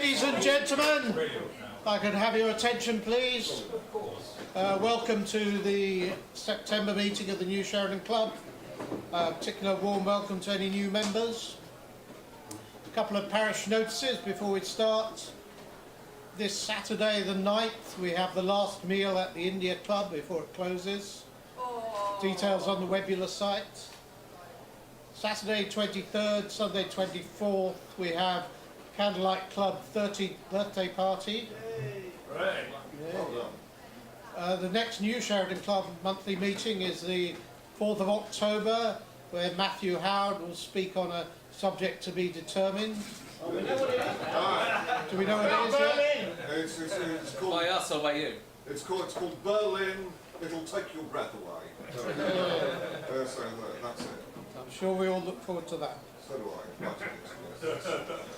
Ladies and gentlemen, if I could have your attention, please. Welcome to the September meeting of the New Sheridan Club. Particular warm welcome to any new members. A couple of parish notices before we start. This Saturday the 9th we have the last meal at the India Club before it closes. Details on the Webula site. Saturday 23rd, Sunday 24th we have Candlelight Club 30th birthday party. Right. Yeah. The next New Sheridan Club monthly meeting is the 4th of October, where Matthew Howard will speak on a subject to be determined. Oh, we know what it is. Do we know what it is yet? It's called, By us or by you? it's called Berlin. It'll take your breath away. So that's it. I'm sure we all look forward to that. So do I.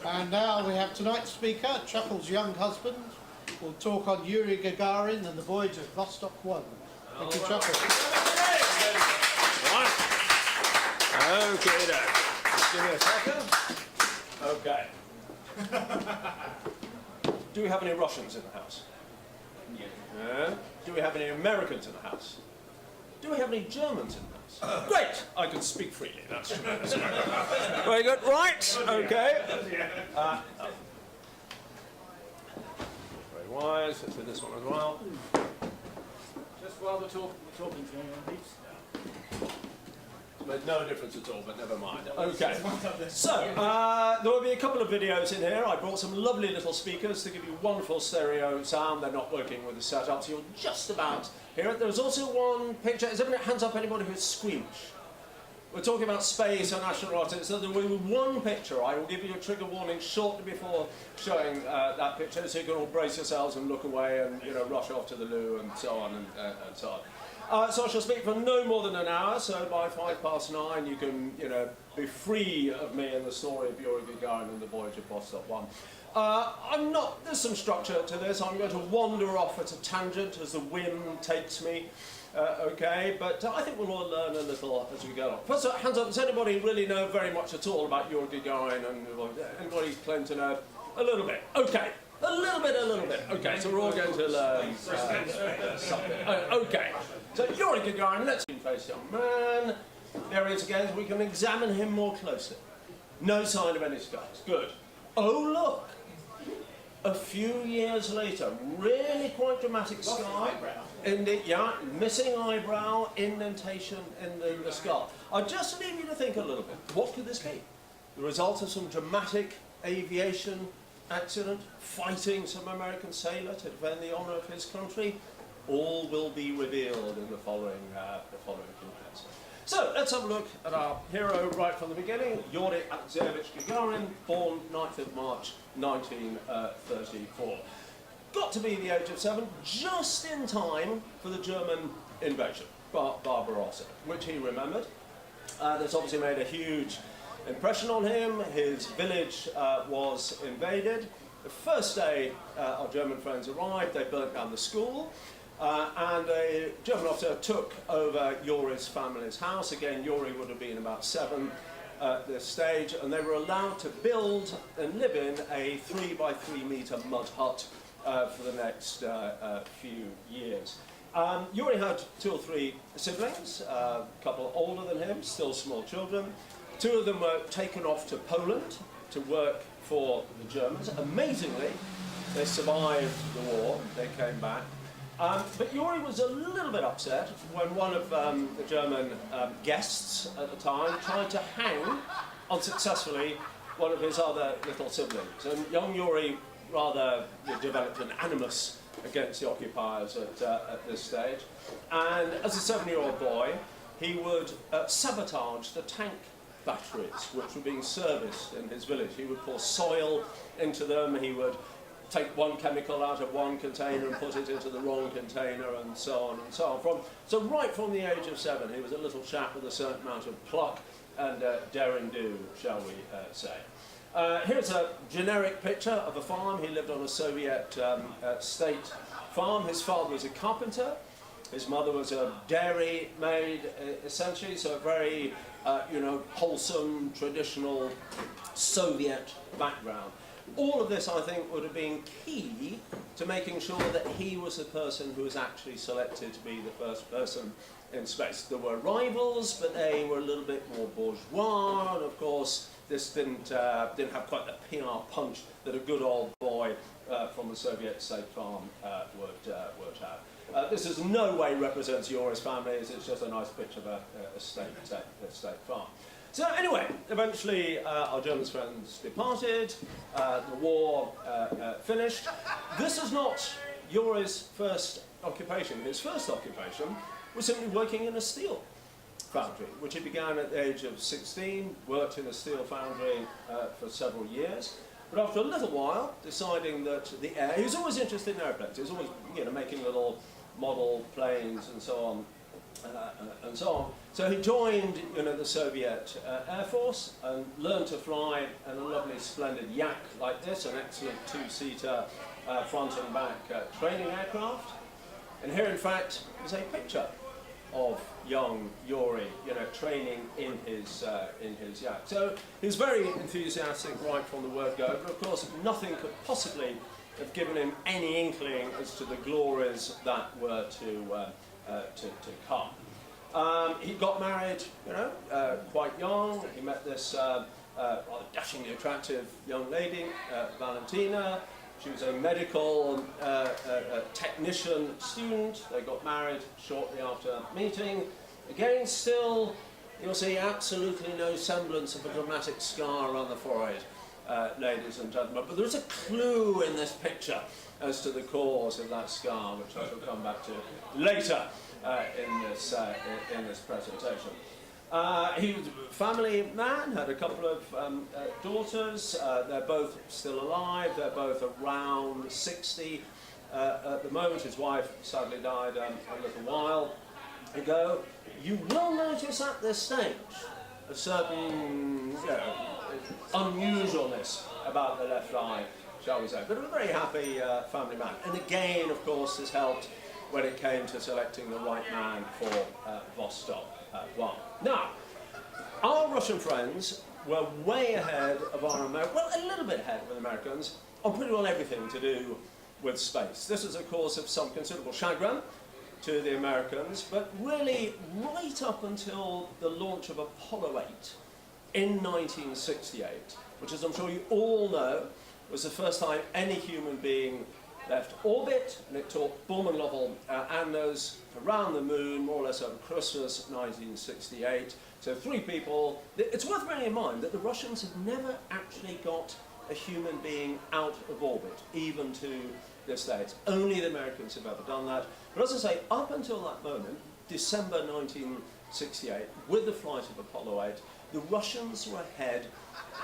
And now we have tonight's speaker, Chuckles' Younghusband. We'll talk on Yuri Gagarin and the voyage of Vostok 1. Thank you, Chuckles. Right. Okay, then. Just give me a second. Okay. Do we have any Russians in the house? Yeah. Do we have any Americans in the house? Do we have any Germans in the house? Great! I can speak freely. That's tremendous. Very good. Right. Okay. Very wise. Let's do this one as well. Just while we're talking to him on these. Made no difference at all, but never mind. Okay, so there will be a couple of videos in here. I brought some lovely little speakers to give you wonderful stereo sound. They're not working with the setup, so you'll just about hear it. There's also one picture. Is everyone hands up anybody who's squeamish? We're talking about space and astronauts, so there will be one picture. I will give you a trigger warning shortly before showing that picture, so you can all brace yourselves and look away and rush off to the loo and so on and so on. So I shall speak for no more than an hour, so by 9:05 you can, be free of me and the story of Yuri Gagarin and the voyage of Vostok 1. There's some structure to this. I'm going to wander off at a tangent as the whim takes me, okay, but I think we'll all learn a little as we go on. First, hands up, does anybody really know very much at all about Yuri Gagarin? And anybody claim to know a little bit? Okay. A little bit. Okay, so we're all going to learn something. Okay, so Yuri Gagarin, let's face young man. There he is again, so we can examine him more closely. No sign of any scars. Good. Oh, look. A few years later, really quite dramatic scar. Missing eyebrow, indentation in the skull. I'll just leave you to think a little bit. What could this be? The result of some dramatic aviation accident, fighting some American sailor to defend the honour of his country? All will be revealed in the following clips. So let's have a look at our hero right from the beginning, Yuri Gagarin, born 9th of March 1934. Got to be the age of 7, just in time for the German invasion, Barbarossa, which he remembered. This obviously made a huge impression on him. His village was invaded. The first day our German friends arrived, they burnt down the school, and a German officer took over Yuri's family's house. Again, Yuri would have been about 7 at this stage, and they were allowed to build and live in a 3 by 3 metre mud hut for the next few years. Yuri had 2 or 3 siblings, a couple older than him, still small children. 2 of them were taken off to Poland to work for the Germans. Amazingly, they survived the war, they came back. But Yuri was a little bit upset when one of the German guests at the time tried to hang, unsuccessfully, one of his other little siblings. And young Yuri rather developed an animus against the occupiers at this stage. And as a 7-year-old boy, he would sabotage the tank batteries which were being serviced in his village. He would pour soil into them, he would take one chemical out of one container and put it into the wrong container, and so on and so on. So right from the age of 7, he was a little chap with a certain amount of pluck and daring do, shall we say. Here's a generic picture of a farm. He lived on a Soviet state farm. His father was a carpenter. His mother was a dairy maid, essentially, so a very, wholesome, traditional Soviet background. all of this, I think, would have been key to making sure that he was the person who was actually selected to be the first person in space. There were rivals, but they were a little bit more bourgeois, and of course, this didn't have quite the PR punch that a good old boy from the Soviet state farm would have. This in no way represents Yuri's family, it's just a nice picture of a state farm. So anyway, eventually our German friends departed, the war finished. This is not Yuri's first occupation. His first occupation was simply working in a steel foundry, which he began at the age of 16, worked in a steel foundry for several years. But after a little while, deciding that he was always interested in airplanes. He was always, making little model planes and so on, So he joined, the Soviet Air Force and learned to fly in a lovely, splendid yak like this, an excellent two-seater front and back training aircraft. And here, in fact, is a picture of young Yuri, training in his yak. So he was very enthusiastic right from the word go, but of course nothing could possibly have given him any inkling as to the glories that were to come. He got married, quite young. He met this rather dashingly attractive young lady, Valentina. She was a medical technician student. They got married shortly after meeting. Again, still, you'll see absolutely no semblance of a dramatic scar on the forehead, ladies and gentlemen. But there's a clue in this picture as to the cause of that scar, which I shall come back to later in this presentation. He was a family man, had a couple of daughters. They're both still alive. They're both around 60 at the moment. His wife sadly died a little while ago. You will notice at this stage a certain unusualness about the left eye, shall we say. But a very happy family man. And again, of course, this helped when it came to selecting the right man for Vostok 1. Now, our Russian friends were way ahead of our a little bit ahead of the Americans on pretty well everything to do with space. This is a cause of some considerable chagrin to the Americans, but really right up until the launch of Apollo 8 in 1968, which, as I'm sure you all know, was the first time any human being left orbit, and it took Borman Lovell Anders around the moon, more or less over Christmas 1968. So 3 people. It's worth bearing in mind that the Russians have never actually got a human being out of orbit, even to this day. It's only the Americans have ever done that. But as I say, up until that moment, December 1968, with the flight of Apollo 8, the Russians were ahead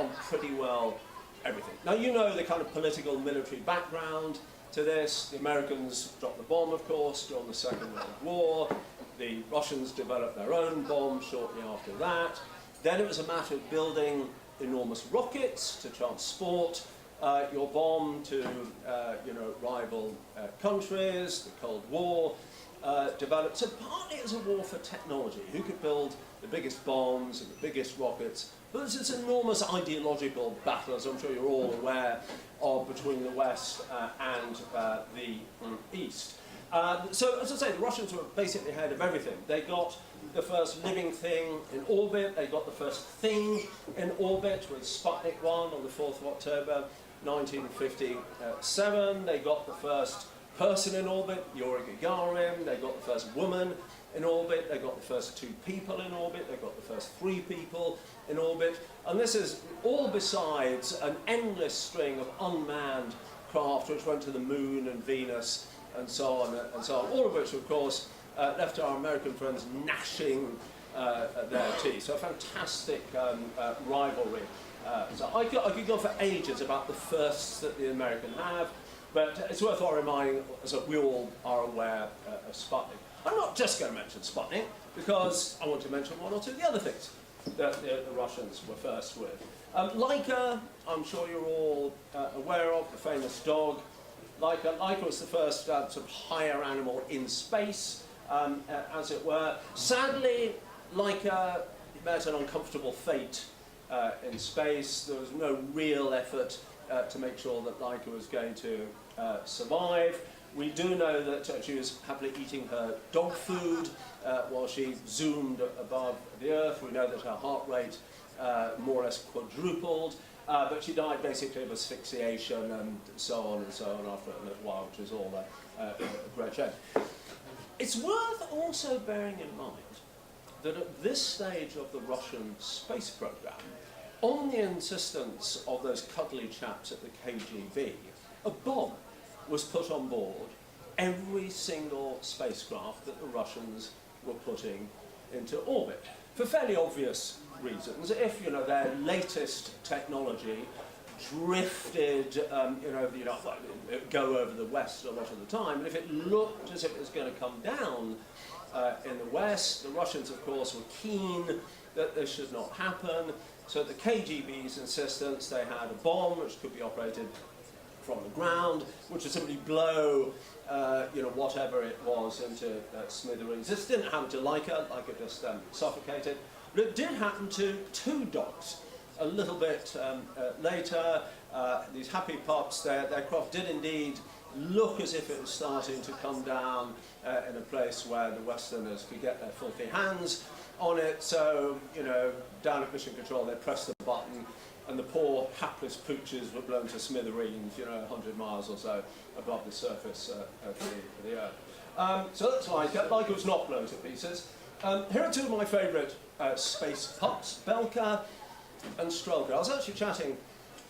on pretty well everything. Now, you know the kind of political military background to this. The Americans dropped the bomb, of course, during the Second World War. The Russians developed their own bomb shortly after that. Then it was a matter of building enormous rockets to transport your bomb to rival countries. The Cold War developed. So partly it was a war for technology. Who could build the biggest bombs and the biggest rockets? But there's this enormous ideological battle, as I'm sure you're all aware of, between the West and the East. So, as I say, the Russians were basically ahead of everything. They got the first living thing in orbit. They got the first thing in orbit with Sputnik 1 on the 4th of October 1957. They got the first person in orbit, Yuri Gagarin. They got the first woman in orbit. They got the first 2 people in orbit. They got the first 3 people in orbit. And this is all besides an endless string of unmanned craft which went to the moon and Venus and so on, all of which, of course, left our American friends gnashing their teeth. So a fantastic rivalry. So I could go for ages about the firsts that the Americans have, but it's worthwhile reminding us that we all are aware of Sputnik. I'm not just going to mention Sputnik, because I want to mention one or two of the other things that the Russians were first with. Laika, I'm sure you're all aware of, the famous dog. Laika was the first sort of higher animal in space, as it were. Sadly, Laika met an uncomfortable fate in space. There was no real effort to make sure that Laika was going to survive. We do know that she was happily eating her dog food while she zoomed above the Earth. We know that her heart rate more or less quadrupled, but she died basically of asphyxiation and so on after a little while, which is all a great shame. It's worth also bearing in mind that at this stage of the Russian space program, on the insistence of those cuddly chaps at the KGB, a bomb was put on board every single spacecraft that the Russians were putting into orbit, for fairly obvious reasons. If their latest technology drifted, go over the West a lot of the time, and if it looked as if it was going to come down in the West, the Russians, of course, were keen that this should not happen. So at the KGB's insistence, they had a bomb which could be operated from the ground, which would simply blow, whatever it was into smithereens. This didn't happen to Laika. Laika just suffocated. But it did happen to two dogs. A little bit later, these happy pups, their craft did indeed look as if it was starting to come down in a place where the Westerners could get their filthy hands on it. So, down at Mission Control, they pressed the button, and the poor hapless pooches were blown to smithereens, 100 miles or so above the surface of the Earth. So that's Laika. Laika was not blown to pieces. Here are two of my favourite space pups, Belka and Strelka. I was actually chatting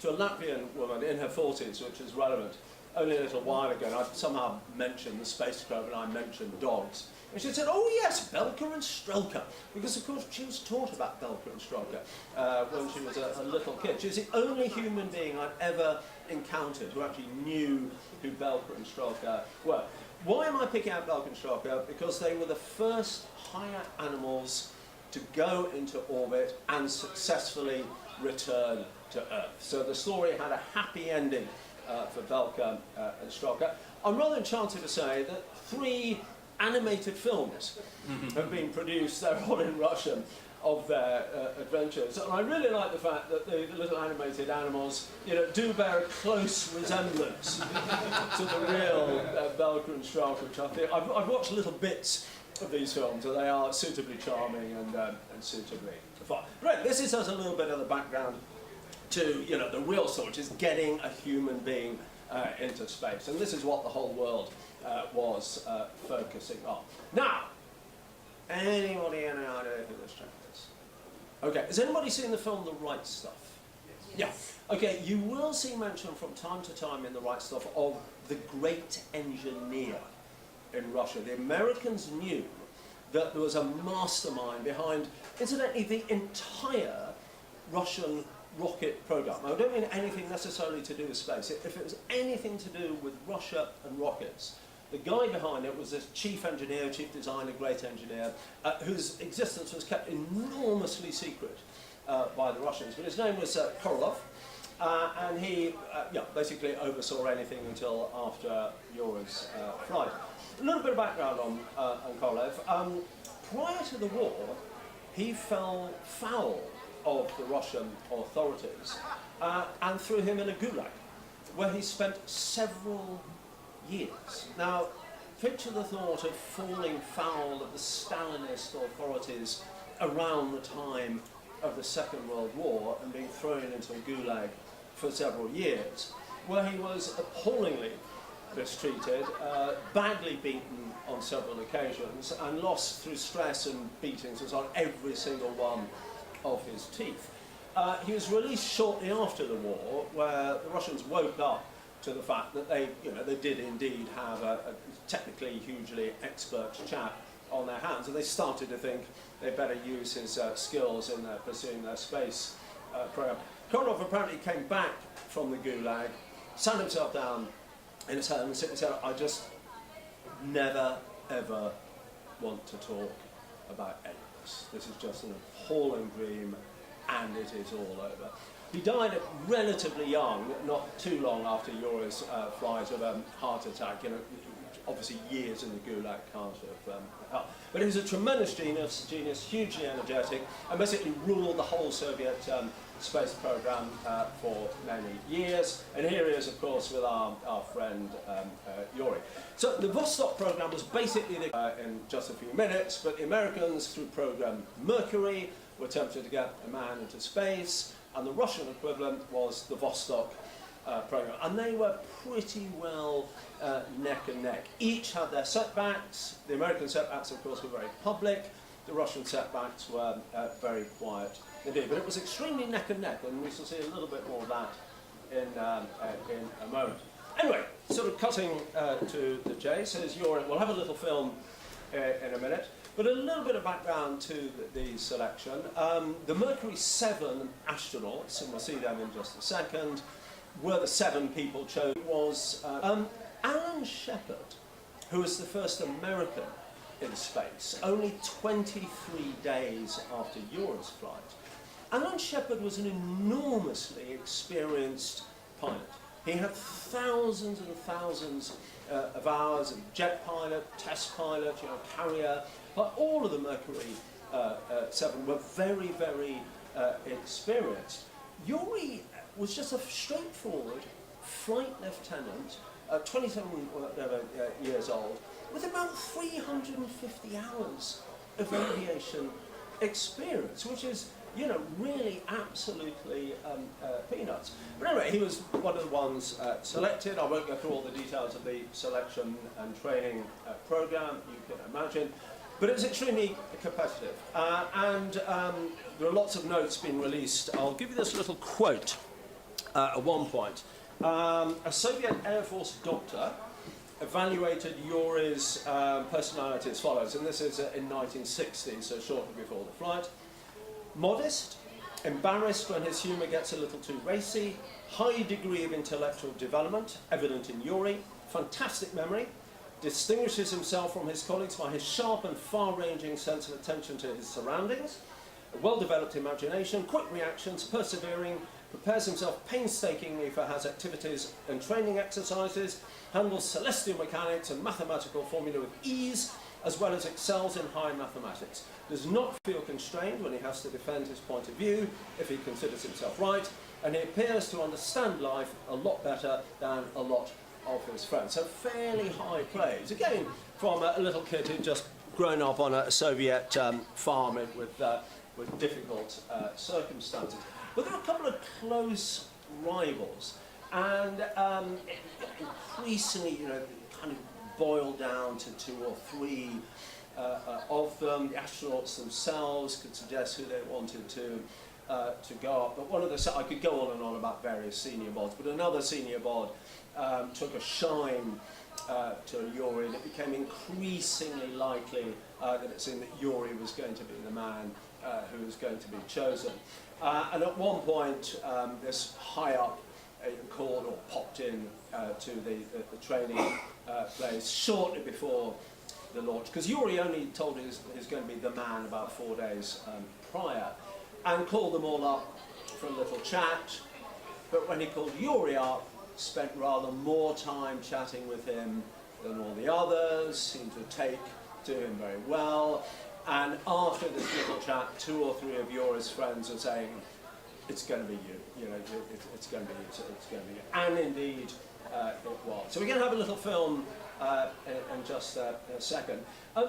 to a Latvian woman in her 40s, which is relevant, only a little while ago, and I somehow mentioned the spacecraft and I mentioned dogs. And she said, oh yes, Belka and Strelka, because of course she was taught about Belka and Strelka when she was a little kid. She was the only human being I'd ever encountered who actually knew who Belka and Strelka were. Why am I picking out Belka and Strelka? Because they were the first higher animals to go into orbit and successfully return to Earth. So the story had a happy ending for Belka and Strelka. I'm rather enchanted to say that 3 animated films have been produced, they're all in Russian, of their adventures. And I really like the fact that the little animated animals, do bear a close resemblance to the real Belka and Strelka, which I think I've watched little bits of these films, and they are suitably charming and suitably fun. Right, this is us a little bit of the background to the real story, which is getting a human being into space, and this is what the whole world was focusing on. Now, anybody any idea who this chap is? Okay, has anybody seen the film The Right Stuff? Yeah. Okay, you will see mention from time to time in The Right Stuff of the great engineer in Russia. The Americans knew that there was a mastermind behind, incidentally, the entire Russian rocket program. I don't mean anything necessarily to do with space. If it was anything to do with Russia and rockets, the guy behind it was this chief engineer, chief designer, great engineer, whose existence was kept enormously secret by the Russians. But his name was Korolev, and he basically oversaw anything until after Yuri's flight. A little bit of background on Korolev. Prior to the war, he fell foul of the Russian authorities and threw him in a gulag, where he spent several years. Now, picture the thought of falling foul of the Stalinist authorities around the time of the Second World War and being thrown into a gulag for several years, where he was appallingly mistreated, badly beaten on several occasions, and lost through stress and beatings was on every single one of his teeth. He was released shortly after the war, where the Russians woke up to the fact that they did indeed have a technically hugely expert chap on their hands, and they started to think they better use his skills in pursuing their space program. Korolev apparently came back from the gulag, sat himself down in his home and said, I just never ever want to talk about any of this. This is just an appalling dream, and it is all over. He died relatively young, not too long after Yuri's flight, of a heart attack. Obviously years in the gulag can't have helped. But he was a tremendous genius, hugely energetic, and basically ruled the whole Soviet space program for many years. And here he is, of course, with our friend Yuri. So the Vostok program was basically in just a few minutes, but the Americans, through program Mercury, were attempting to get a man into space, and the Russian equivalent was the Vostok program. And they were pretty well neck and neck. Each had their setbacks. The American setbacks, of course, were very public. The Russian setbacks were very quiet indeed. But it was extremely neck and neck, and we shall see a little bit more of that in a moment. Anyway, sort of cutting to the chase, as Yuri, we'll have a little film in a minute, but a little bit of background to the selection. The Mercury 7 astronauts, and we'll see them in just a second, were the 7 people chosen. It was Alan Shepard, who was the first American in space, only 23 days after Yuri's flight. Alan Shepard was an enormously experienced pilot. He had thousands and thousands of hours of jet pilot, test pilot, carrier, but all of the Mercury 7 were very, very experienced. Yuri was just a straightforward flight lieutenant, 27 years old, with about 350 hours of aviation experience, which is, really absolutely peanuts. But anyway, he was one of the ones selected. I won't go through all the details of the selection and training program, you can imagine. But it was extremely competitive. And there are lots of notes being released. I'll give you this little quote at one point. A Soviet Air Force doctor evaluated Yuri's personality as follows, and this is in 1960, so shortly before the flight. Modest, embarrassed when his humour gets a little too racy, high degree of intellectual development, evident in Yuri, fantastic memory, distinguishes himself from his colleagues by his sharp and far-ranging sense of attention to his surroundings, a well-developed imagination, quick reactions, persevering, prepares himself painstakingly for his activities and training exercises, handles celestial mechanics and mathematical formula with ease, as well as excels in high mathematics. Does not feel constrained when he has to defend his point of view, if he considers himself right, and he appears to understand life a lot better than a lot of his friends. So fairly high praise. Again, from a little kid who'd just grown up on a Soviet farm with difficult circumstances. But there are a couple of close rivals, and increasingly, kind of boiled down to 2 or 3 of them. The astronauts themselves could suggest who they wanted to go up. But one of the, I could go on and on about various senior bods, but another senior bod took a shine to Yuri, and it became increasingly likely that it seemed that Yuri was going to be the man who was going to be chosen. And at one point, this high up called or popped in to the training place shortly before the launch, because Yuri only told he was going to be the man about 4 days prior, and called them all up for a little chat. But when he called Yuri up, spent rather more time chatting with him than all the others, seemed to take to him very well. And after this little chat, 2 or 3 of Yuri's friends were saying, it's going to be you, it's going to be you. And indeed, it was. So we're going to have a little film in just a second.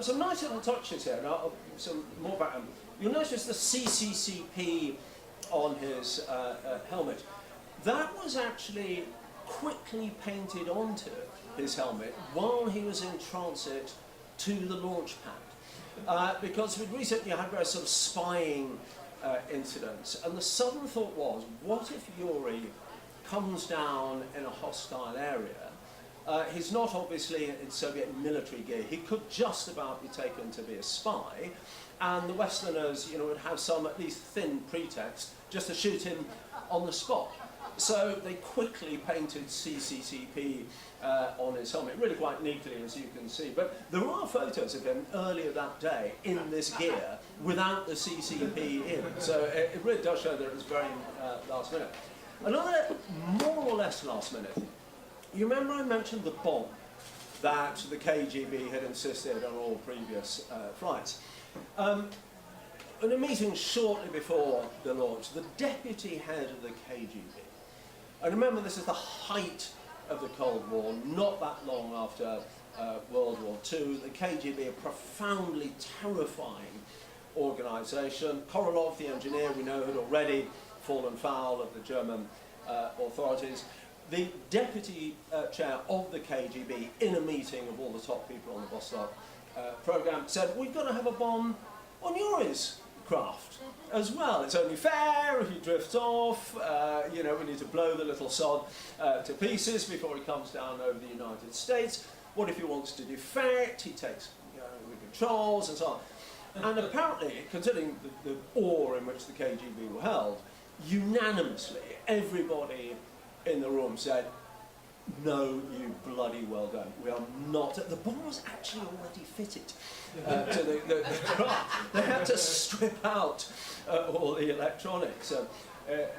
Some nice little touches here. Now, some more background. You'll notice the CCCP on his helmet. That was actually quickly painted onto his helmet while he was in transit to the launch pad. Because we'd recently had various sort of spying incidents, and the sudden thought was, what if Yuri comes down in a hostile area? He's not obviously in Soviet military gear. He could just about be taken to be a spy, and the Westerners, would have some at least thin pretext just to shoot him on the spot. So they quickly painted CCCP on his helmet, really quite neatly, as you can see. But there are photos of him earlier that day in this gear without the CCP in. So it really does show that it was very last minute. Another more or less last minute. You remember I mentioned the bomb that the KGB had insisted on all previous flights. in a meeting shortly before the launch, the deputy head of the KGB, and remember this is the height of the Cold War, not that long after World War II, the KGB, a profoundly terrifying organisation. Korolev, the engineer, we know had already fallen foul of the German authorities. The deputy chair of the KGB, in a meeting of all the top people on the Vostok programme, said, we've got to have a bomb on Yuri's craft as well. It's only fair if he drifts off. You know, we need to blow the little sod to pieces before he comes down over the United States. What if he wants to defect? He takes the controls and so on. And apparently, considering the awe in which the KGB were held, unanimously, everybody in the room said, no, you bloody well done. We are not. The bomb was actually already fitted to the craft. They had to strip out all the electronics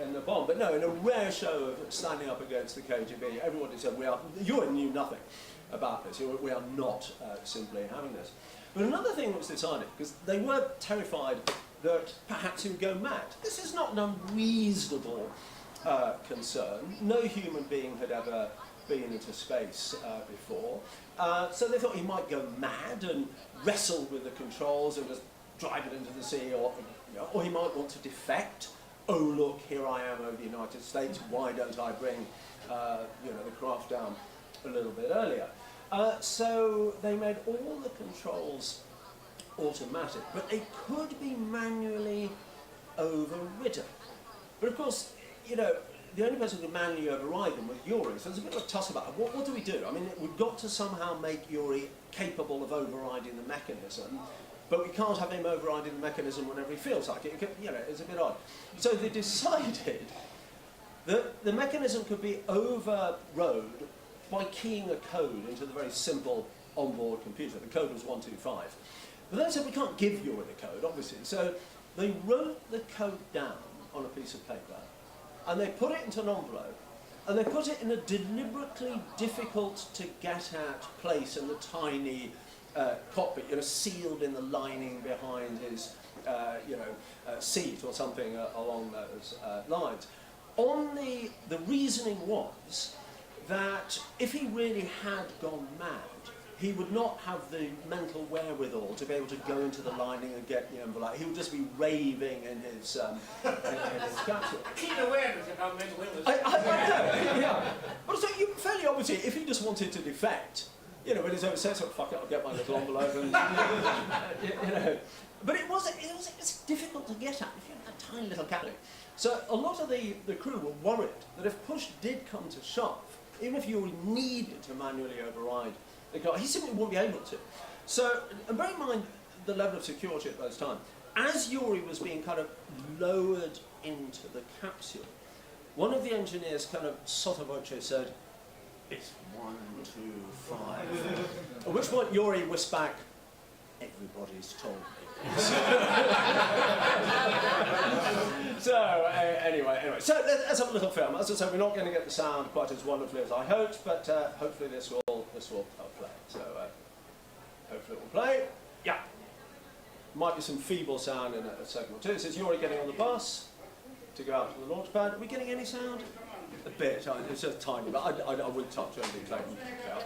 in the bomb. But no, in a rare show of standing up against the KGB, everybody said, you knew nothing about this. We are not simply having this. But another thing that was decided, because they were terrified that perhaps he would go mad. This is not an unreasonable concern. No human being had ever been into space before. So they thought he might go mad and wrestle with the controls and just drive it into the sea, or he might want to defect. Oh look, here I am over the United States, why don't I bring the craft down a little bit earlier? So they made all the controls automatic, but they could be manually overridden. But of course, the only person who could manually override them was Yuri, so there's a bit of a toss about it. What do we do? I mean, we've got to somehow make Yuri capable of overriding the mechanism, but we can't have him overriding the mechanism whenever he feels like it. It's a bit odd. So they decided that the mechanism could be overrode by keying a code into the very simple onboard computer. The code was 125. But then they said we can't give Yuri the code, obviously. So they wrote the code down on a piece of paper, and they put it into an envelope, and they put it in a deliberately difficult to get at place in the tiny cockpit, sealed in the lining behind his, seat or something along those lines. The reasoning was that if he really had gone mad, he would not have the mental wherewithal to be able to go into the lining and get the envelope. He would just be raving in his capsule. Keen awareness about mental illness. I know, yeah. But so fairly obviously, if he just wanted to defect, when he's over says, fuck it, I'll get my little envelope and, But it's difficult to get at if you have a tiny little capsule. So a lot of the crew were worried that if push did come to shove, even if you needed to manually override the car, he simply wouldn't be able to. So, and bear in mind the level of security at those times. As Yuri was being kind of lowered into the capsule, one of the engineers kind of sotto voce said, it's 1, 2, 5. At which point Yuri whisked back, everybody's told me. So anyway, so let's have a little film. As I said, we're not going to get the sound quite as wonderfully as I hoped, but hopefully this will play. So hopefully it will play. Yeah. Might be some feeble sound in a second or two. This is Yuri getting on the bus to go out to the launch pad. Are we getting any sound? A bit. It's just tiny, but I wouldn't touch anything.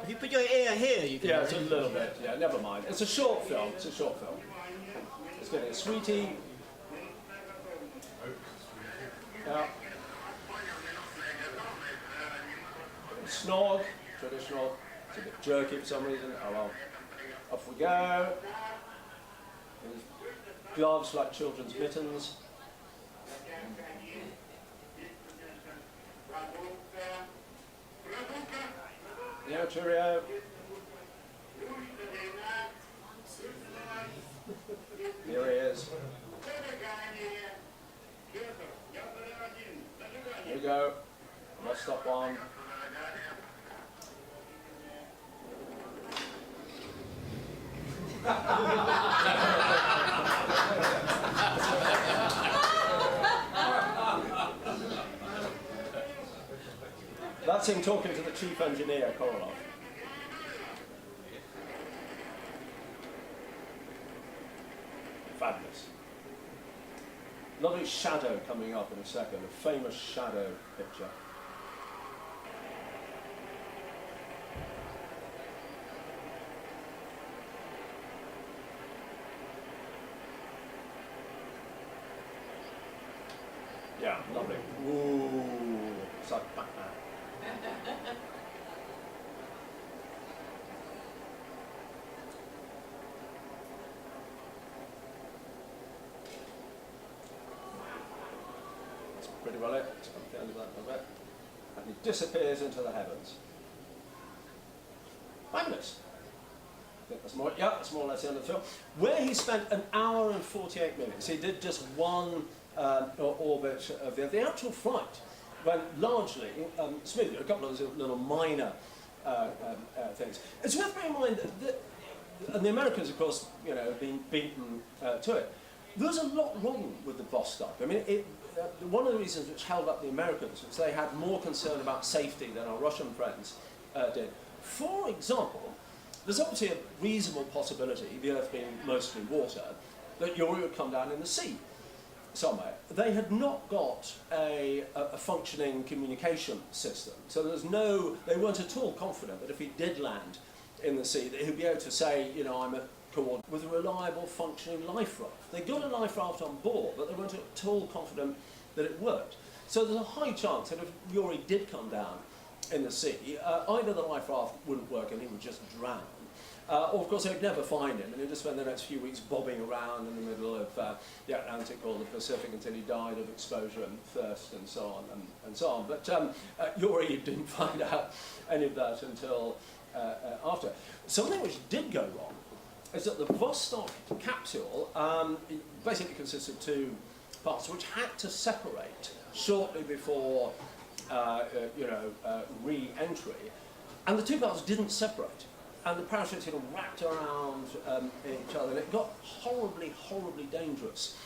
If you put your ear here, you can. Yeah, it's a little bit. Yeah, never mind. It's a short film. It's getting a sweetie. Yeah. Snog, traditional. It's a bit jerky for some reason. Oh well. Off we go. Gloves like children's mittens. Yeah, cheerio. Here he is. Here we go. Vostok 1. That's him talking to the chief engineer, Korolev. Fabulous. shadow coming up in a second, a famous shadow picture. Yeah, lovely. Ooh, it's like Batman. That's pretty well it. It's come down to that a little bit. And he disappears into the heavens. Magnus. I think that's more, yeah, that's more or less the end of the film. Where he spent an hour and 48 minutes. He did just one orbit of the actual flight went largely smoothly. A couple of little minor things. It's worth bearing in mind that and the Americans, of course, you know, have been beaten to it. There's a lot wrong with the Vostok. I mean, one of the reasons which held up the Americans was they had more concern about safety than our Russian friends did. For example, there's obviously a reasonable possibility, the Earth being mostly water, that Yuri would come down in the sea somewhere. They had not got a functioning communication system, so they weren't at all confident that if he did land in the sea, that he'd be able to say, you know, I'm a coordinate with a reliable functioning life raft. They got a life raft on board, but they weren't at all confident that it worked. So there's a high chance that if Yuri did come down in the sea, either the life raft wouldn't work and he would just drown, or of course they'd never find him and he'd just spend the next few weeks bobbing around in the middle of the Atlantic or the Pacific until he died of exposure and thirst and so on and so on. But Yuri didn't find out any of that until after. Something which did go wrong is that the Vostok capsule basically consists of two parts which had to separate shortly before re-entry, and the two parts didn't separate, and the parachutes sort of wrapped around each other, and it got horribly, horribly dangerous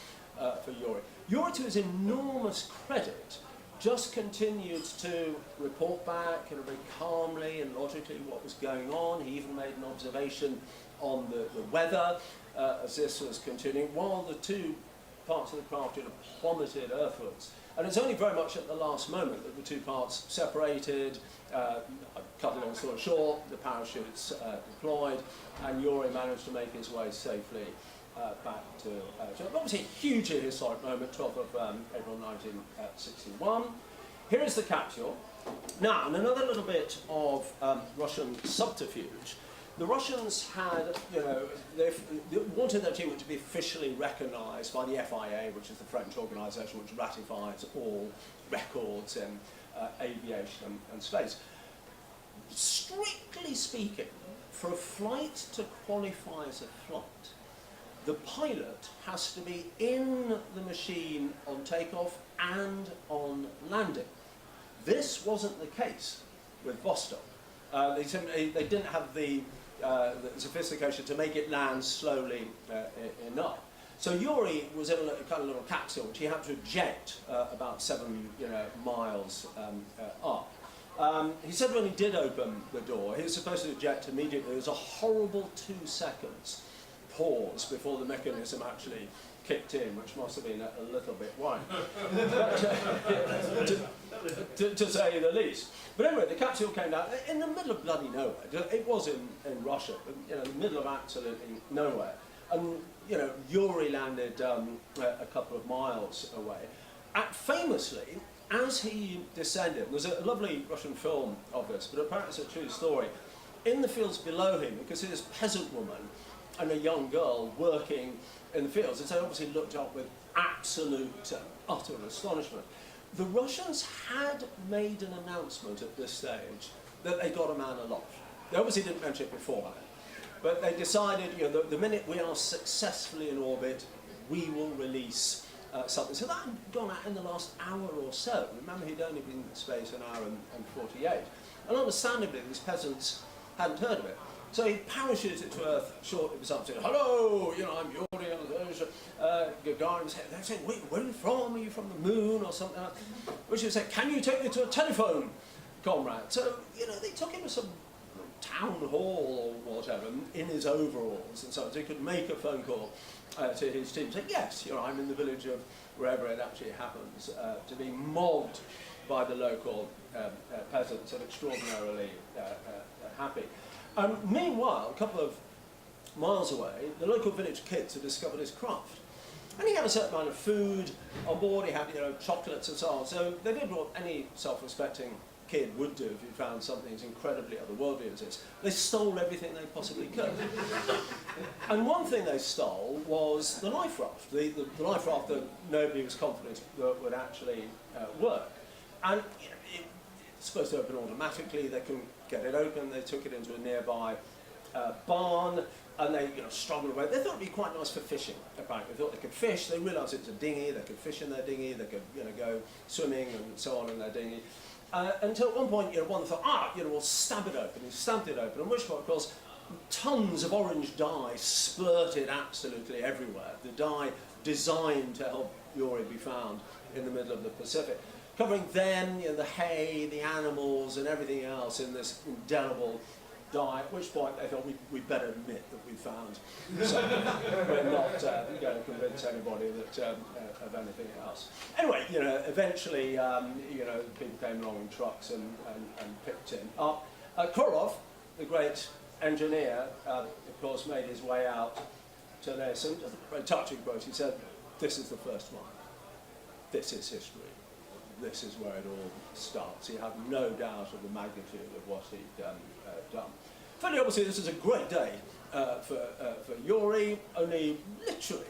for Yuri. Yuri, to his enormous credit, just continued to report back very calmly and logically what was going on. He even made an observation on the weather as this was continuing, while the two parts of the craft plummeted earthwards. And it's only very much at the last moment that the two parts separated, cut a long story short, the parachutes deployed, and Yuri managed to make his way safely back to obviously a hugely historic moment, 12th of April 1961. Here is the capsule. Now, and another little bit of Russian subterfuge. The Russians had, they wanted their achievement to be officially recognised by the FIA, which is the French organisation which ratifies all records in aviation and space. Strictly speaking, for a flight to qualify as a flight, the pilot has to be in the machine on takeoff and on landing. This wasn't the case with Vostok. They didn't have the sophistication to make it land slowly enough. So Yuri was in a kind of little capsule which he had to eject about 7 miles up. He said when he did open the door, he was supposed to eject immediately. There was a horrible 2 seconds pause before the mechanism actually kicked in, which must have been a little bit worrying, to say the least. But anyway, the capsule came down in the middle of bloody nowhere. It was in Russia, but in the middle of absolutely nowhere. And Yuri landed a couple of miles away. Famously, as he descended, there's a lovely Russian film of this, but apparently it's a true story. In the fields below him, because there's a peasant woman and a young girl working in the fields, and so obviously looked up with absolute utter astonishment. The Russians had made an announcement at this stage that they got a man aloft. They obviously didn't mention it beforehand, but they decided, the minute we are successfully in orbit, we will release something. So that had gone out in the last hour or so. Remember, he'd only been in space an hour and 48. And understandably, these peasants hadn't heard of it. So he parachuted to Earth shortly before saying, "Hello, I'm Yuri Gagarin." They said, "Where are you from? Are you from the moon or something?" Which he said, "Can you take me to a telephone, comrade?" So they took him to some town hall or whatever in his overalls and so on. So he could make a phone call to his team, say, yes, I'm in the village of wherever it actually happens, to be mobbed by the local peasants and extraordinarily happy. Meanwhile, a couple of miles away, the local village kids had discovered his craft. And he had a certain amount of food on board, he had chocolates and so on. So they did what any self-respecting kid would do if he found something as incredibly otherworldly as this. They stole everything they possibly could. And one thing they stole was the life raft, the life raft that nobody was confident that would actually work. And it's supposed to open automatically, they couldn't get it open, they took it into a nearby barn, and they struggled away. They thought it'd be quite nice for fishing, apparently. They thought they could fish, they realised it was a dinghy, they could fish in their dinghy, they could go swimming and so on in their dinghy. Until at one point, one thought, we'll stab it open. He stabbed it open, at which point, of course, tons of orange dye splurted absolutely everywhere. The dye designed to help Yuri be found in the middle of the Pacific, covering them, the hay, the animals, and everything else in this indelible dye, at which point they thought we'd better admit that we found something. We're not going to convince anybody that of anything else. Anyway, eventually, people came along in trucks and picked him up. Korov, the great engineer, of course, made his way out to this, and just a very touching quote. He said, "This is the first one. This is history. This is where it all starts." He had no doubt of the magnitude of what he'd done. Fairly obviously, this is a great day for Yuri. Only literally,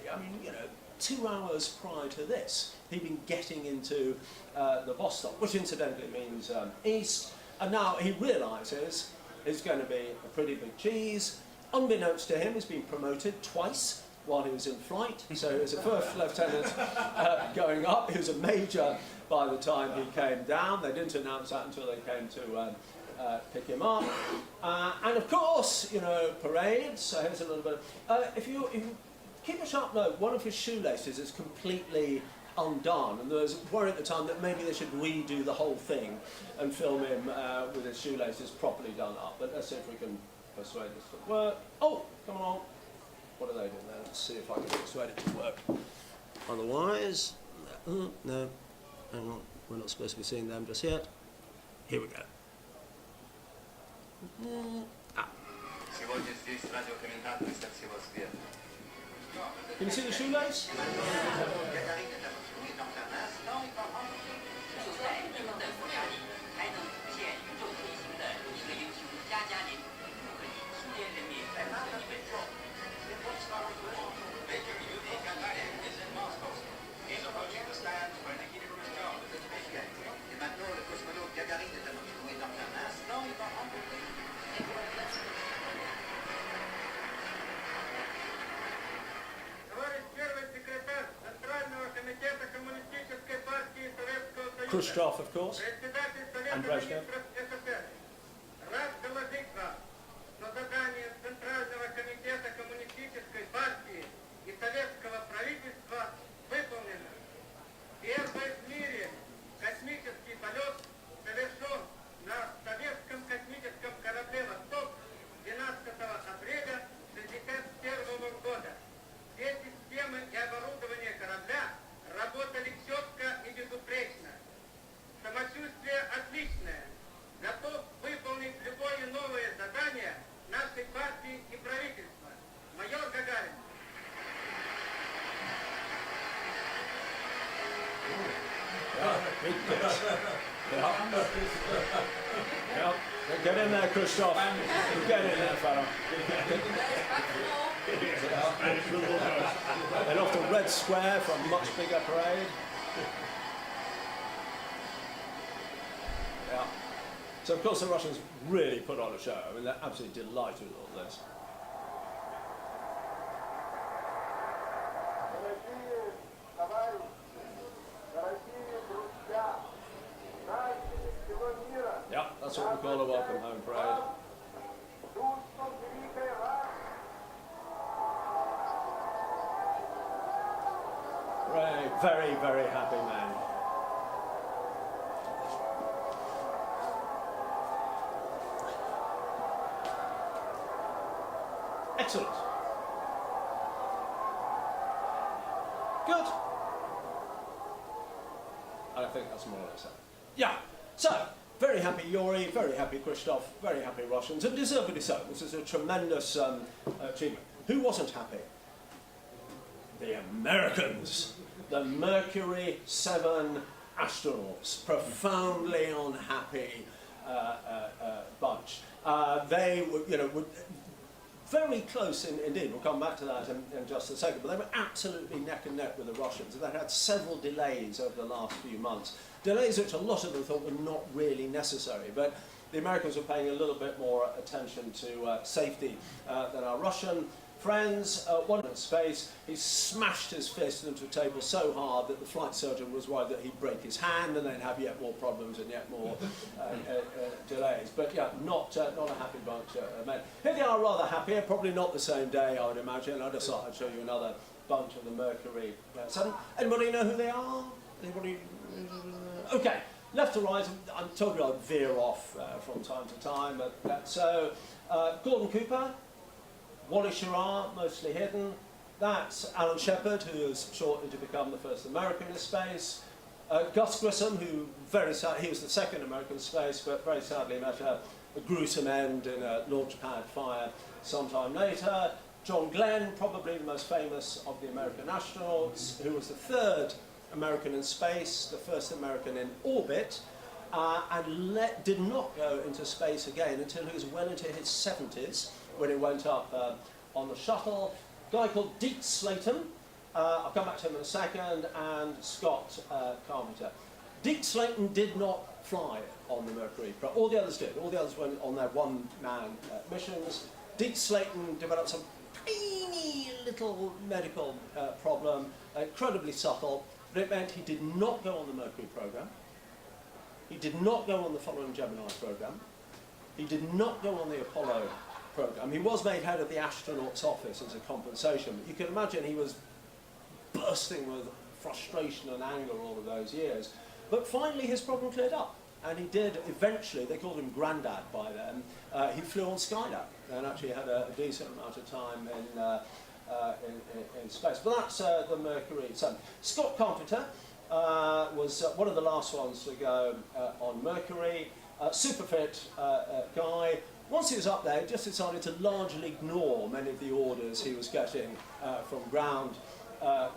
2 hours prior to this, he'd been getting into the Vostok, which incidentally means east, and now he realises it's going to be a pretty big cheese. Unbeknownst to him, he's been promoted twice while he was in flight. So he was a first lieutenant going up. He was a major by the time he came down. They didn't announce that until they came to pick him up. And of course, parades. So here's a little bit of, if you keep a sharp note, one of his shoelaces is completely undone, and there was worry at the time that maybe they should redo the whole thing and film him with his shoelaces properly done up. But let's see if we can persuade this to work. Oh, come along. What are they doing there? Let's see if I can persuade it to work. Otherwise, no, hang on. We're not supposed to be seeing them just yet. Here we go. Can you see the shoelace? Khrushchev, of course, and Brezhnev. Get in there, Khrushchev. Get in there, fella. And off the Red Square for a much bigger parade. Yeah. So, of course, the Russians really put on a show. I mean, they're absolutely delighted with all this. Yeah, that's what we call a welcome home parade. Very, very happy man. Excellent. Good. I think that's more or less that. Yeah. So, very happy Yuri, very happy Christoph, very happy Russians, and deservedly so. This is a tremendous achievement. Who wasn't happy? The Americans. The Mercury 7 astronauts. Profoundly unhappy bunch. They were, very close indeed. We'll come back to that in just a second. But they were absolutely neck and neck with the Russians. They had several delays over the last few months. Delays which a lot of them thought were not really necessary. But the Americans were paying a little bit more attention to safety than our Russian friends. One in space, he smashed his fist into a table so hard that the flight surgeon was worried that he'd break his hand and then have yet more problems and yet more delays. But yeah, not a happy bunch of men. Here they are, rather happier, probably not the same day, I would imagine. I just thought I'd show you another bunch of the Mercury 7. Anybody know who they are? Anybody? Okay, left to right, I'm told you I'd veer off from time to time. So, Gordon Cooper, Wally Schirra, mostly hidden. That's Alan Shepard, who is shortly to become the first American in space. Gus Grissom, who he was the second American in space, but very sadly met a gruesome end in a launch pad fire sometime later. John Glenn, probably the most famous of the American astronauts, who was the third American in space, the first American in orbit, and did not go into space again until he was well into his 70s, when he went up on the shuttle. A guy called Deke Slayton, I'll come back to him in a second, and Scott Carpenter. Deke Slayton did not fly on the Mercury, but all the others did. All the others went on their one-man missions. Deke Slayton developed some tiny little medical problem, incredibly subtle, but it meant he did not go on the Mercury program. He did not go on the following Gemini program. He did not go on the Apollo program. He was made head of the astronauts' office as a compensation, but you can imagine he was bursting with frustration and anger all of those years. But finally his problem cleared up, and he did eventually, they called him Grandad by then, he flew on Skylab and actually had a decent amount of time in space. But that's the Mercury 7. Scott Carpenter was one of the last ones to go on Mercury. Super fit guy. Once he was up there, he just decided to largely ignore many of the orders he was getting from ground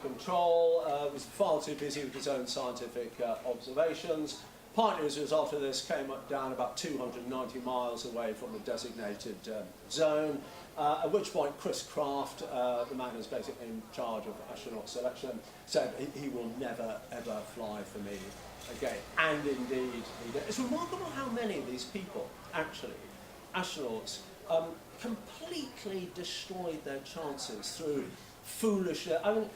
control. Was far too busy with his own scientific observations. Partly as a result of this, came down about 290 miles away from the designated zone, at which point Chris Kraft, the man who's basically in charge of astronaut selection, said he will never ever fly for me again. And indeed he did. It's remarkable how many of these people, actually, astronauts, completely destroyed their chances through foolish... I mean,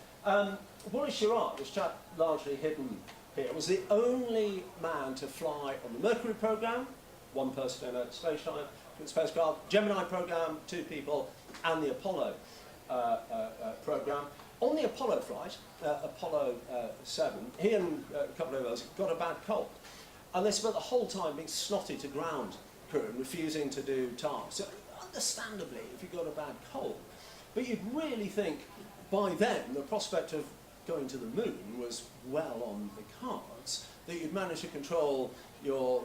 Wally Schirra, this chap largely hidden here, was the only man to fly on the Mercury program, one person in a spacecraft, Gemini program, 2 people, and the Apollo program. On the Apollo flight, Apollo 7, he and a couple of others got a bad cold, and they spent the whole time being snotty to ground crew and refusing to do tasks. So, understandably, if you got a bad cold, but you'd really think by then the prospect of going to the moon was well on the cards, that you'd manage to control your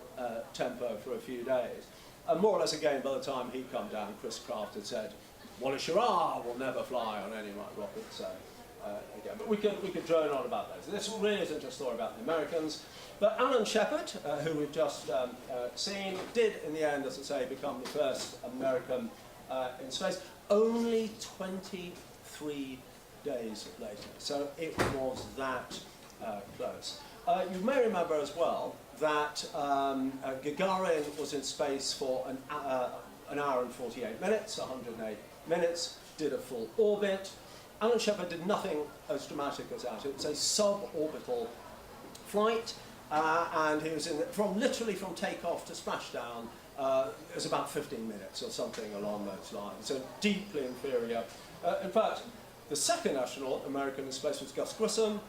tempo for a few days. And more or less again, by the time he'd come down, Chris Kraft had said, Wally Schirra will never fly on any of my rockets again. But we could drone on about those. This really isn't just a story about the Americans. But Alan Shepard, who we've just seen, did in the end, as I say, become the first American in space, only 23 days later. So it was that close. You may remember as well that Gagarin was in space for an hour and 48 minutes, 108 minutes, did a full orbit. Alan Shepard did nothing as dramatic as that. It was a suborbital flight, and he was in literally from takeoff to splashdown. It was about 15 minutes or something along those lines. So deeply inferior. In fact, the second astronaut, American in space, was Gus Grissom.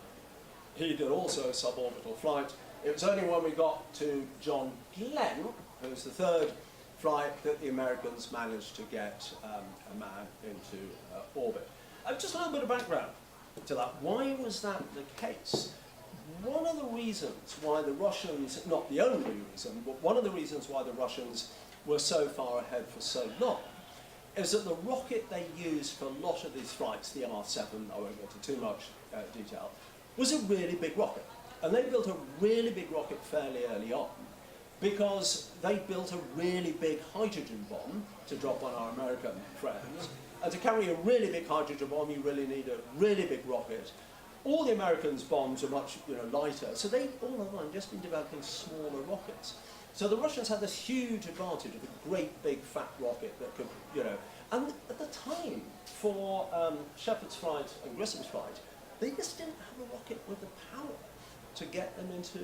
He did also a suborbital flight. It was only when we got to John Glenn, who was the third flight that the Americans managed to get a man into orbit. Just a little bit of background to that. Why was that the case? One of the reasons why the Russians, not the only reason, but one of the reasons why the Russians were so far ahead for so long is that the rocket they used for a lot of these flights, the R-7, I won't go into too much detail, was a really big rocket. And they built a really big rocket fairly early on because they built a really big hydrogen bomb to drop on our American friends. And to carry a really big hydrogen bomb, you really need a really big rocket. All the Americans' bombs are much lighter, so they all along just been developing smaller rockets. So the Russians had this huge advantage of a great big fat rocket that could, and at the time for Shepard's flight and Grissom's flight, they just didn't have a rocket with the power to get them into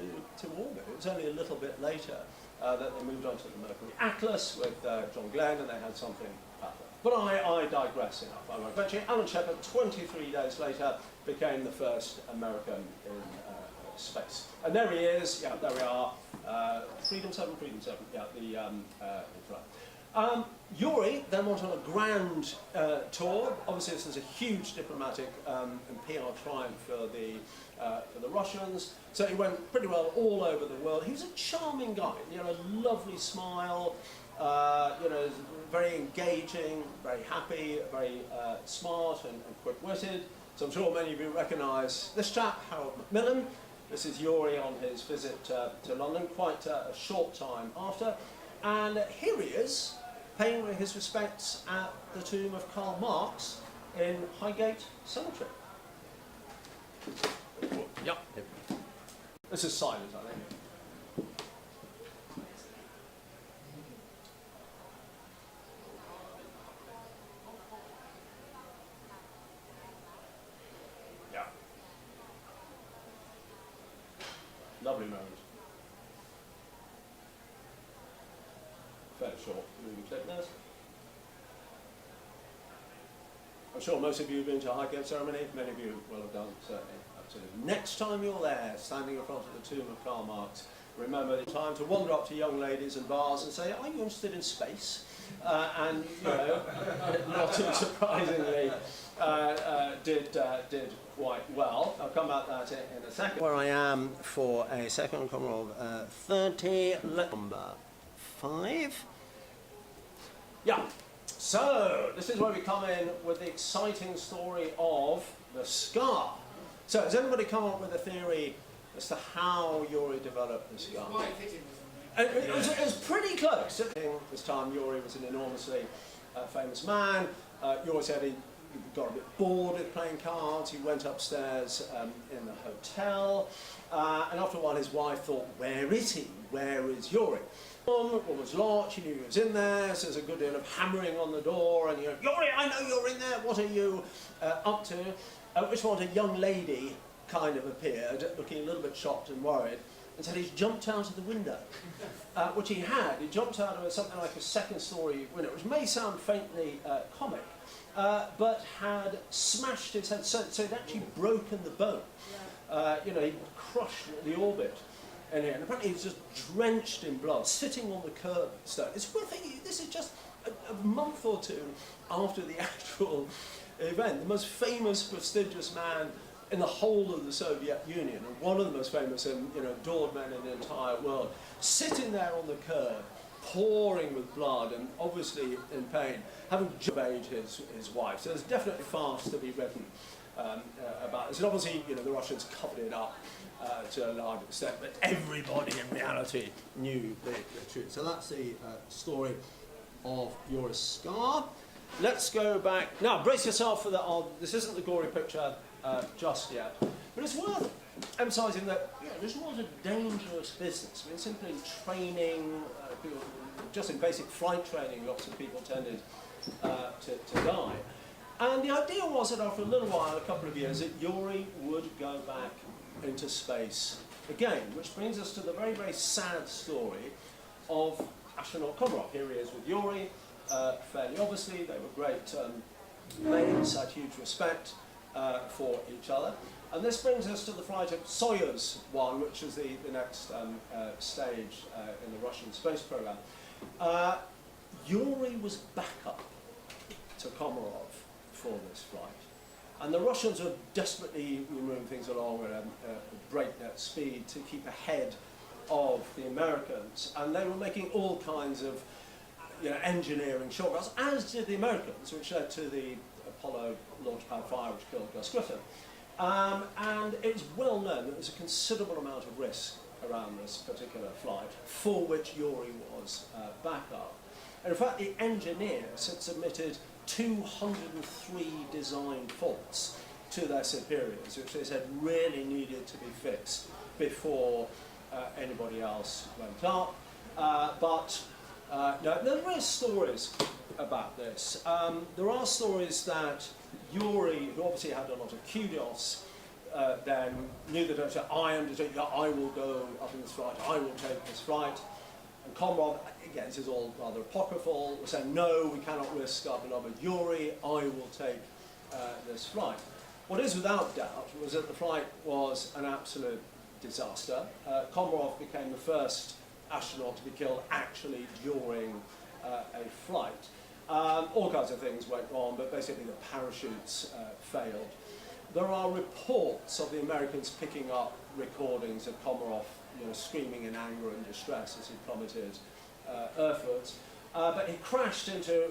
orbit. It was only a little bit later that they moved on to the Mercury Atlas with John Glenn, and they had something about that. But I digress enough. I won't mention it. Alan Shepard, 23 days later, became the first American in space. And there he is. Yeah, there we are. Freedom 7, yeah, the flight. Yuri then went on a grand tour. Obviously, this is a huge diplomatic and PR triumph for the Russians. So he went pretty well all over the world. He was a charming guy. A lovely smile. Very engaging, very happy, very smart and quick-witted. So I'm sure many of you recognise this chap, Harold Macmillan. This is Yuri on his visit to London, quite a short time after. And here he is, paying his respects at the tomb of Karl Marx in Highgate Cemetery. Yep. This is silent, I think. Yeah. Lovely moment. Fairly short movie clip there. I'm sure most of you have been to a Highgate ceremony. Many of you will have done, certainly. Absolutely. Next time you're there, standing in front of the tomb of Karl Marx, remember the time to wander up to young ladies and bars and say, "Are you interested in space?" And not too surprisingly, did quite well. I'll come back to that in a second. Where I am for a second corner of 30, number 5. Yeah. So, this is where we come in with the exciting story of the scar. So, has anybody come up with a theory as to how Yuri developed the scar? It was pretty close. This time, Yuri was an enormously famous man. Yuri said he got a bit bored with playing cards. He went upstairs in the hotel. And after a while, his wife thought, where is he? Where is Yuri? The door was locked, she knew he was in there, so there's a good deal of hammering on the door, and Yuri, I know you're in there, what are you up to? At which point a young lady kind of appeared, looking a little bit shocked and worried, and said he's jumped out of the window, which he had. He jumped out of something like a second-storey window, which may sound faintly comic, but had smashed his head, so he'd actually broken the bone. He crushed the orbit in here, and apparently he was just drenched in blood, sitting on the curbstone. It's worth thinking, this is just a month or two after the actual event. The most famous, prestigious man in the whole of the Soviet Union, and one of the most famous and adored men in the entire world, sitting there on the curb, pouring with blood and obviously in pain, having obeyed his wife. So there's definitely fast to be written about this. And obviously, the Russians covered it up to a large extent, but everybody in reality knew the truth. So that's the story of Yuri's scar. Let's go back. Now, brace yourself for the this isn't the gory picture just yet, but it's worth emphasising that this was a dangerous business. I mean, simply training, just in basic flight training, lots of people tended to die. And the idea was that after a little while, a couple of years, that Yuri would go back into space again, which brings us to the very, very sad story of astronaut Komarov. Here he is with Yuri, fairly obviously. They were great mates, had huge respect for each other. And this brings us to the flight of Soyuz 1, which is the next stage in the Russian space program. Yuri was backup to Komarov for this flight. And the Russians were desperately moving things along at a breakneck speed to keep ahead of the Americans. And they were making all kinds of engineering shortcuts, as did the Americans, which led to the Apollo launch pad fire, which killed Gus Grissom. And it's well known that there's a considerable amount of risk around this particular flight, for which Yuri was backup. And in fact, the engineers had submitted 203 design faults to their superiors, which they said really needed to be fixed before anybody else went up. No, there are stories about this. There are stories that Yuri, who obviously had a lot of kudos, then knew that I will go up in this flight, I will take this flight. And Komarov, again, this is all rather apocryphal, was saying, no, we cannot risk our beloved Yuri, I will take this flight. What is without doubt was that the flight was an absolute disaster. Komarov became the first astronaut to be killed actually during a flight. All kinds of things went wrong, but basically the parachutes failed. There are reports of the Americans picking up recordings of Komarov screaming in anger and distress as he plummeted earthwards. But he crashed into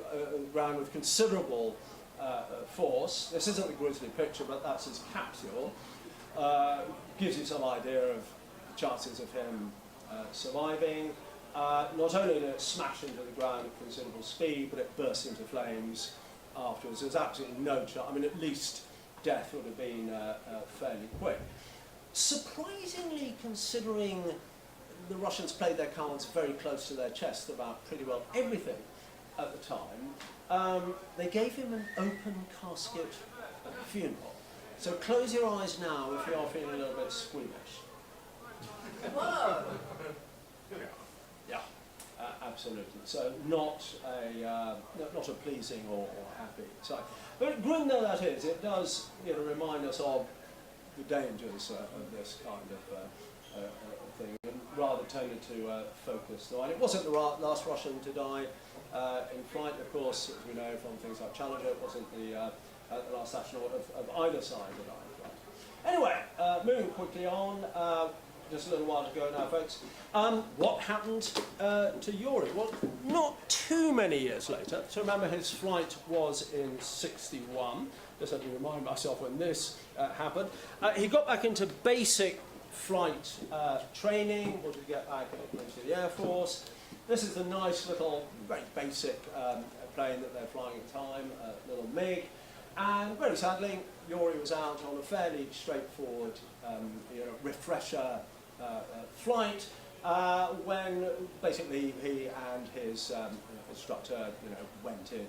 ground with considerable force. This isn't the grisly picture, but that's his capsule. Gives you some idea of the chances of him surviving. Not only did it smash into the ground at considerable speed, but it burst into flames afterwards. There was absolutely no chance. I mean, at least death would have been fairly quick. Surprisingly, considering the Russians played their cards very close to their chest about pretty well everything at the time, they gave him an open casket funeral. So close your eyes now if you are feeling a little bit squeamish. Whoa! Yeah, absolutely. So not a pleasing or happy sight. But grim though that is, it does remind us of the dangers of this kind of thing, and rather tended to focus the line. It wasn't the last Russian to die in flight, of course, as we know from things like Challenger. It wasn't the last astronaut of either side to die in flight. Anyway, moving quickly on. Just a little while to go now, folks. What happened to Yuri? Well, not too many years later. So remember, his flight was in '61. Just let me remind myself when this happened. He got back into basic flight training, wanted to get back into the Air Force. This is the nice little, very basic plane that they're flying at the time, little MiG. And very sadly, Yuri was out on a fairly straightforward refresher flight when basically he and his instructor went in.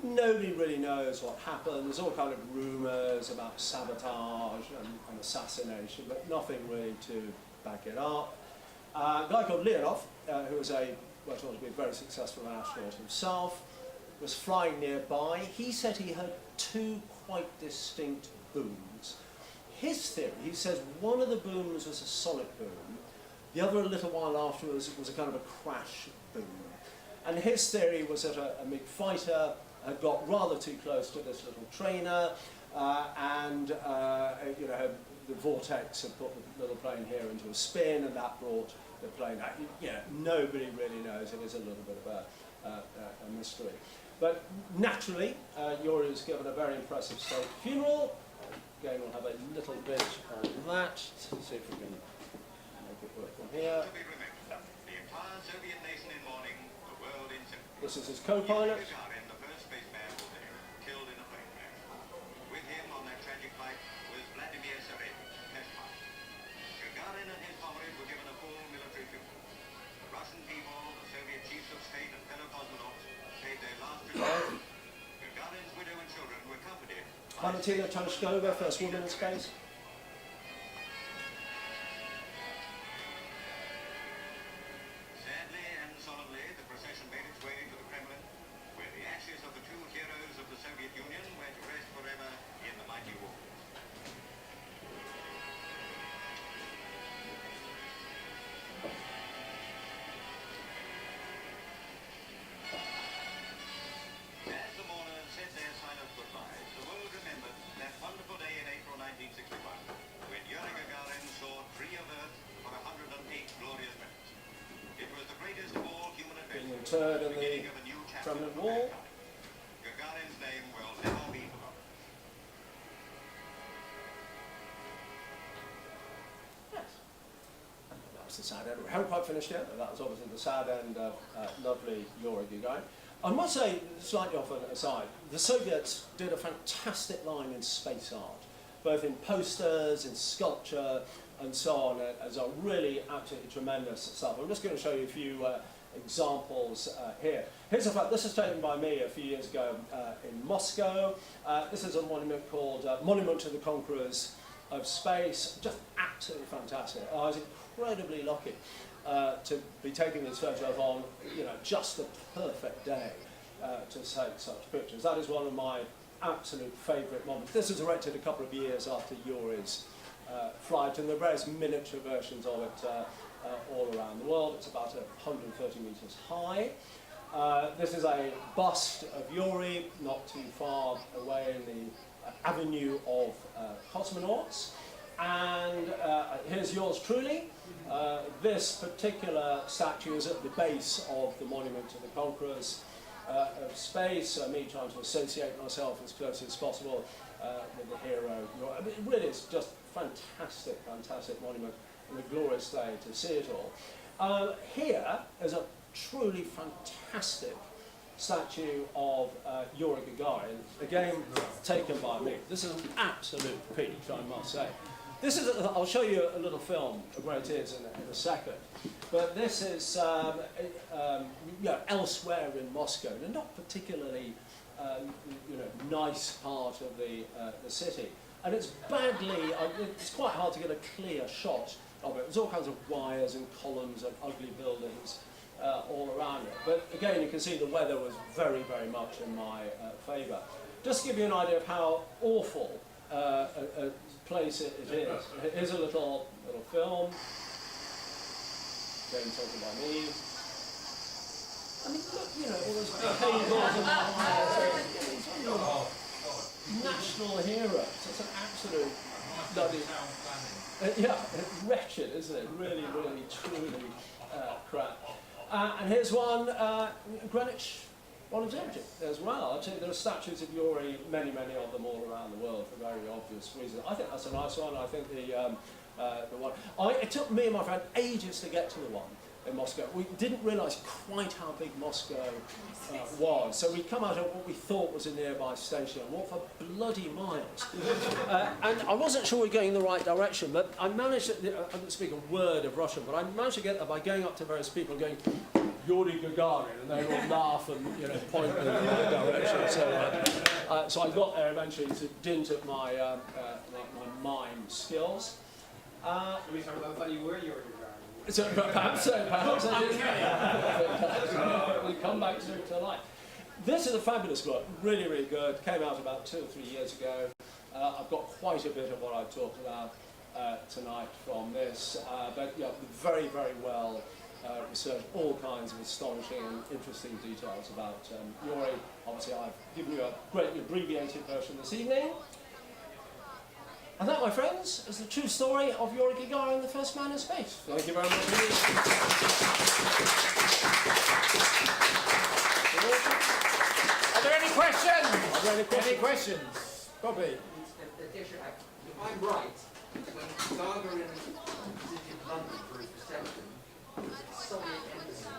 Nobody really knows what happened. There's all kind of rumours about sabotage and assassination, but nothing really to back it up. A guy called Leonov, who was went on to be a very successful astronaut himself, was flying nearby. He said he heard two quite distinct booms. His theory, he says one of the booms was a sonic boom, the other a little while afterwards was a kind of a crash boom. And his theory was that a MiG fighter had got rather too close to this little trainer, and the vortex had put the little plane here into a spin, and that brought the plane out. Nobody really knows. It is a little bit of a mystery. But naturally, Yuri was given a very impressive state funeral. Again, we'll have a little bit on that. Let's see if we can make it work from here. This is his co-pilot. Yuri Gagarin, the first spaceman, killed in a plane crash. With him on that tragic flight was Vladimir Sergeyevich, test pilot. Gagarin and his comrades were given a full military funeral. The Russian people, the Soviet chiefs of state and fellow cosmonauts paid their last respects. Gagarin's widow and children were comforted. Valentina Tereshkova, first woman in space. Sadly and solemnly, the procession made its way to the Kremlin, where the ashes of the two heroes of the Soviet Union were to rest forever in the mighty war. greatest of all human being adventures, interred in the beginning of a new chapter Kremlin for Wall. mankind. Gagarin's name will never be forgotten. Yes. That was the sad end. We haven't quite finished yet, but that was obviously the sad end of lovely Yuri Gagarin. I must say, slightly off an aside, the Soviets did a fantastic line in space art, both in posters, in sculpture, and so on, as a really absolutely tremendous stuff. I'm just going to show you a few examples here. Here's a fact, this was taken by me a few years ago in Moscow. This is a monument called Monument to the Conquerors of Space, just absolutely fantastic. I was incredibly lucky to be taking this photo on, just the perfect day to take such pictures. That is one of my absolute favourite moments. This was erected a couple of years after Yuri's flight, and there are various miniature versions of it all around the world. It's about 130 metres high. This is a bust of Yuri, not too far away in the avenue of cosmonauts. And here's yours truly. This particular statue is at the base of the Monument to the Conquerors of Space, me trying to associate myself as closely as possible with the hero. I mean, it really is just fantastic, fantastic monument, and a glorious day to see it all. Here is a truly fantastic statue of Yuri Gagarin, again taken by me. This is an absolute peach, I must say. This is, I'll show you a little film of where it is in a second, but this is elsewhere in Moscow, and not particularly nice part of the city. And it's badly, it's quite hard to get a clear shot of it. There's all kinds of wires and columns and ugly buildings all around it. But again, you can see the weather was very, very much in my favour. Just to give you an idea of how awful a place it is. Here's a little film. Again, talking by me. I mean, look, all those cables and national heroes. It's an absolute bloody... wretched, isn't it? Really, really, truly crap. And here's one, Greenwich Observatory as well. Actually, there are statues of Yuri, many, many of them all around the world for very obvious reasons. I think that's a nice one. I think the one... it took me and my friend ages to get to the one in Moscow. We didn't realise quite how big Moscow was. So we'd come out of what we thought was a nearby station and walked for bloody miles. And I wasn't sure we were going in the right direction, but I managed to, I don't speak a word of Russian, but I managed to get there by going up to various people and going, Yuri Gagarin, and they would laugh and point me in the right direction. So I got there eventually to dint of my mime skills. We thought you were Yuri Gagarin. So perhaps I did. We come back to life. This is a fabulous book, really, really good. Came out about 2 or 3 years ago. I've got quite a bit of what I've talked about tonight from this, but very, very well researched, all kinds of astonishing and interesting details about Yuri. Obviously, I've given you a greatly abbreviated version this evening. And that, my friends, is the true story of Yuri Gagarin, the first man in space. Thank you very much indeed. Are there any questions? Are there any questions? Any questions? Bobby? If I'm right, when Gagarin visited London for his reception, it was at the Soviet embassy.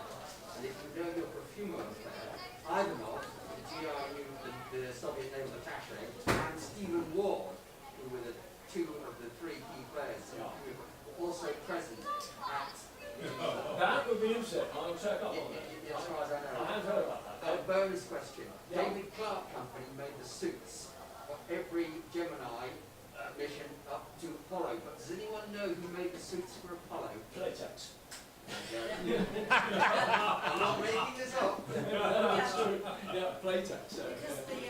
And if you know your perfumer was there, Ivanov, the GRU, the Soviet naval attaché, and Stephen Ward, who were the 2 of the 3 key players, who were also present at... That would be interesting. I'll check up on that. As far as I know. I haven't heard about that. A bonus question. Yeah. David Clark Company made the suits for every Gemini mission up to Apollo, but does anyone know who made the suits for Apollo? Playtex. I'm not making this up. That's true. Yeah, Playtex. Because the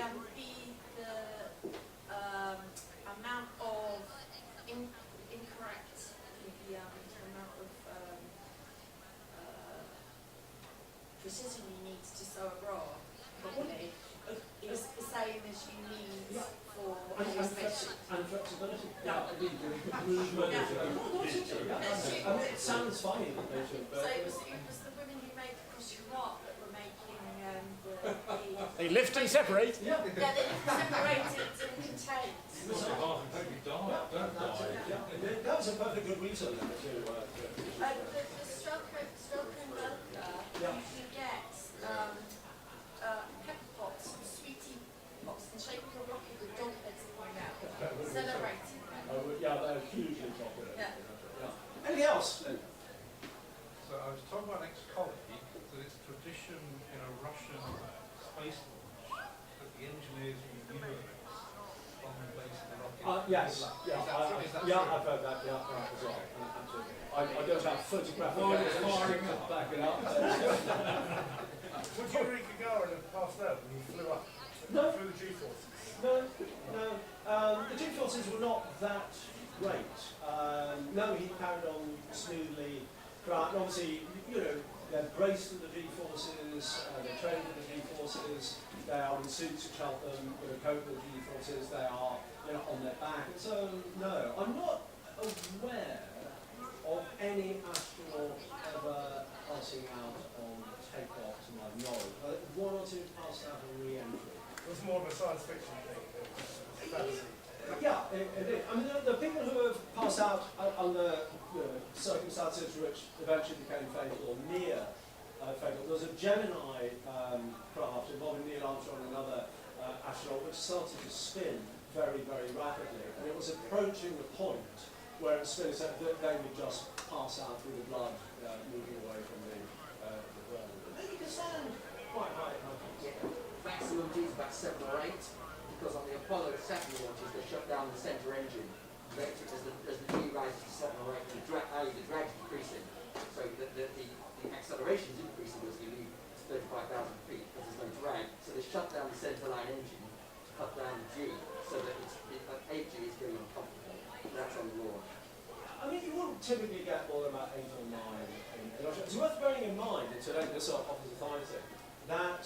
amount of incorrect, the amount of precision you need to sew a bra properly is the same as you need for your spaceship. And flexibility. Yeah, indeed. Movement. Yeah. I mean, it sounds funny that they should, but... So it was the women who They lift and separate. Yeah, they separated and contained. That was a perfect good reason to The stroker and motor, you can get pepper pots, sweetie pots, in shape of a rocket with dog heads coming out, celebrating them. yeah, they're hugely popular. Yeah. Anything else? So I was told by an ex-colleague that it's tradition in a Russian space launch that the engineers will urinate on the base of the rocket. Yes, I've heard that, as well. Absolutely. I don't have photographic evidence to back it up. Would Yuri Gagarin have passed out when he flew up? No. Through the G-forces? No. The G-forces were not that great. No, he carried on smoothly throughout. And obviously, they're braced to the G-forces, they're trained in the G-forces, they are in suits which help them cope with the G-forces, they are on their back. So, no, I'm not aware of any astronaut ever passing out on takeoff to my knowledge. One or two passed out on re-entry. It was more of a science fiction thing. Fantasy. Yeah, it is. I mean, the people who have passed out under circumstances which eventually became fatal or near fatal. There was a Gemini craft involving Neil Armstrong and another astronaut which started to spin very, very rapidly, and it was approaching the point where it spins so that they would just pass out through the blood moving away from the ground. They can stand quite high. Maximum G is about 7 or 8, because on the Apollo 7 launches they shut down the centre engine. As the G rises to 7 or 8, the drag is decreasing, so the acceleration is increasing as you leave 35,000 feet, because there's no drag. So they shut down the centre line engine to cut down the G, so that 8G is getting uncomfortable. That's on the launch. I mean, you wouldn't typically get more than about 8 or 9 in Russia. It's worth bearing in mind, and to this sort of offers authority, that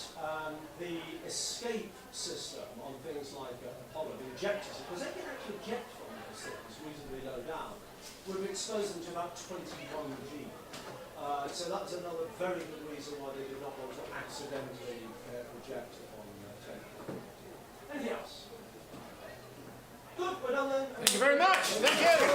the escape system on things like Apollo, the ejector system, because they can actually eject from those things reasonably low down, would have exposed them to about 21 G. So that's another very good reason why they did not want to accidentally eject on takeoff. Anything else? Good, we're done then. Thank you very much. Thank you.